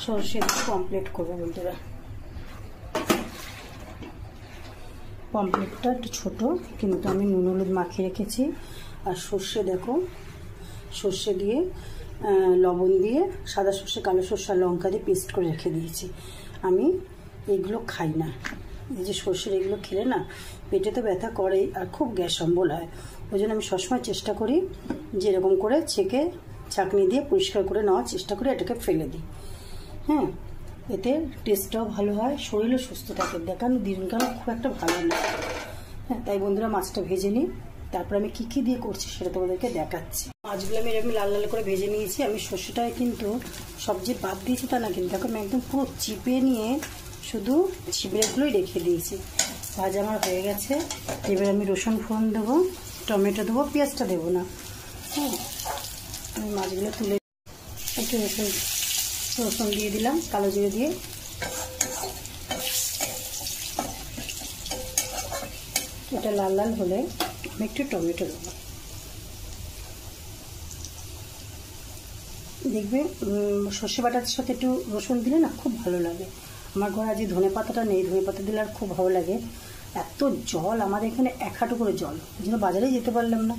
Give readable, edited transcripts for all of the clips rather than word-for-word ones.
সর্ষে দিয়ে পমফ্রেট করবো বন্ধুরা। পমফ্রেটটা একটু ছোটো, কিন্তু আমি নুন হলুদ মাখিয়ে রেখেছি। আর সর্ষে দেখো, সর্ষে দিয়ে লবণ দিয়ে সাদা সর্ষে কালো সর্ষে আর লঙ্কা দিয়ে পেস্ট করে রেখে দিয়েছি। আমি এগুলো খাই না, এই যে সর্ষের এগুলো খেলে না পেটে তো ব্যথা করেই, আর খুব গ্যাস অম্বল হয়। ওই জন্য আমি সবসময় চেষ্টা করি যে এরকম করে ছেঁকে ছাঁকনি দিয়ে পরিষ্কার করে নেওয়ার চেষ্টা করি, এটাকে ফেলে দিই। হ্যাঁ, এতে টেস্টটাও ভালো হয়, শরীরও সুস্থ থাকে, দেখানো দিনকাল খুব একটা ভালো না। হ্যাঁ, তাই বন্ধুরা মাছটা ভেজে নিই, তারপর আমি কী কী দিয়ে করছি সেটা তোমাদেরকে দেখাচ্ছি। মাছগুলো আমি এরকম লাল লাল করে ভেজে নিয়েছি। আমি সর্ষেটায় কিন্তু সবজি বাদ দিয়েছি তা না, কিন্তু দেখো আমি একদম পুরো চিপে নিয়ে শুধু ছিবড়েগুলোই রেখে দিয়েছি। ভাজা আমার হয়ে গেছে। এবার আমি রসুন ফোড়ন দেবো, টমেটো দেবো, পেঁয়াজটা দেবো না। হ্যাঁ, আমি মাছগুলো তুলে একটু রসুন দিয়ে দিলাম, কালো জিরে দিয়ে। এটা লাল লাল হলে আমি একটু টমেটো দেবো। দেখবে সর্ষে বাটার সাথে একটু রসুন দিলে না খুব ভালো লাগে। আমার ঘরে আজ ধনে পাতাটা নেই, ধনে পাতা দিলে আর খুব ভালো লাগে। এত জল আমাদের এখানে, এক হাঁটু করে জল, ওই জন্য বাজারেই যেতে পারলাম না।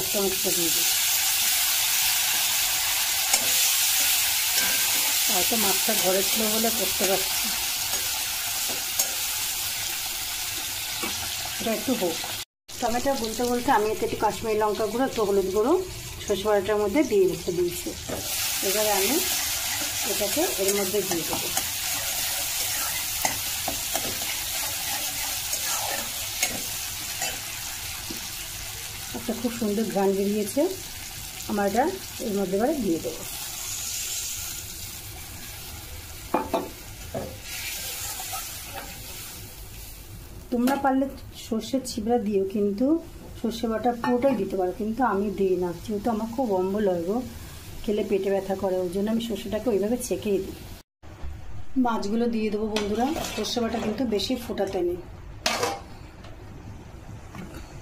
একটা মশলা দিয়ে দিই, হয়তো মাছটা ঘরে ছিল বলে করতে পারছি। এটা একটু হোক। টমেটো বলতে বলতে আমি এতে একটু কাশ্মীরি লঙ্কা গুঁড়ো, একটু হলুদ গুঁড়ো সর্ষে বাটাটার মধ্যে দিয়ে রেখে দিয়েছি। এবারে আমি এটাকে এর মধ্যে দিয়ে দেবো। একটা খুব সুন্দর ঘ্রাণ বেরিয়েছে, আমার এটা এর মধ্যে এবারে দিয়ে দেবো। তোমরা পারলে সর্ষের ছিবড়া দিও, কিন্তু সর্ষে বাটা পুরোটাই দিতে পারো, কিন্তু আমি দিই না, যেহেতু আমার খুব অম্বল হয় গো, খেলে পেটে ব্যথা করে, ওই জন্য আমি সর্ষেটাকে ওইভাবে ছেঁকেই দিই। মাছগুলো দিয়ে দেবো বন্ধুরা। সর্ষে বাটা কিন্তু বেশি ফোটাতে নেই,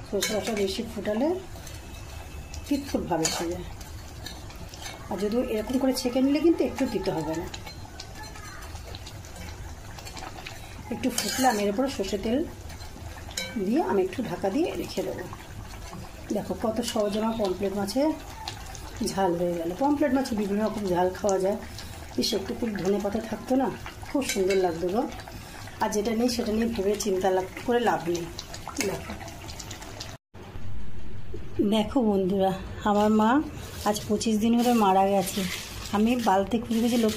সর্ষে বাটা বেশি ফোটালে তিতফুট ভাবে এসে যায়। আর যদি এরকম করে ছেঁকে নিলে কিন্তু একটু দিতে হবে না। একটু ফুটলে আমি এর উপরে সর্ষে তেল দিয়ে আমি একটু ঢাকা দিয়ে রেখে দেবো। দেখো কত সহজ আমার পমফ্রেট মাছে ঝাল হয়ে গেল। পমফ্রেট মাছে বিভিন্ন রকম ঝাল খাওয়া যায়, বেশ একটু ধনে পাতা থাকতো না, খুব সুন্দর লাগতো গো। আর যেটা নেই সেটা নিয়ে ভেবে চিন্তা করে লাভ নেই। দেখো বন্ধুরা, আমার মা আজ 25 দিন ধরে মারা গেছে। আমি বালতি খুঁজে খুঁজে লোক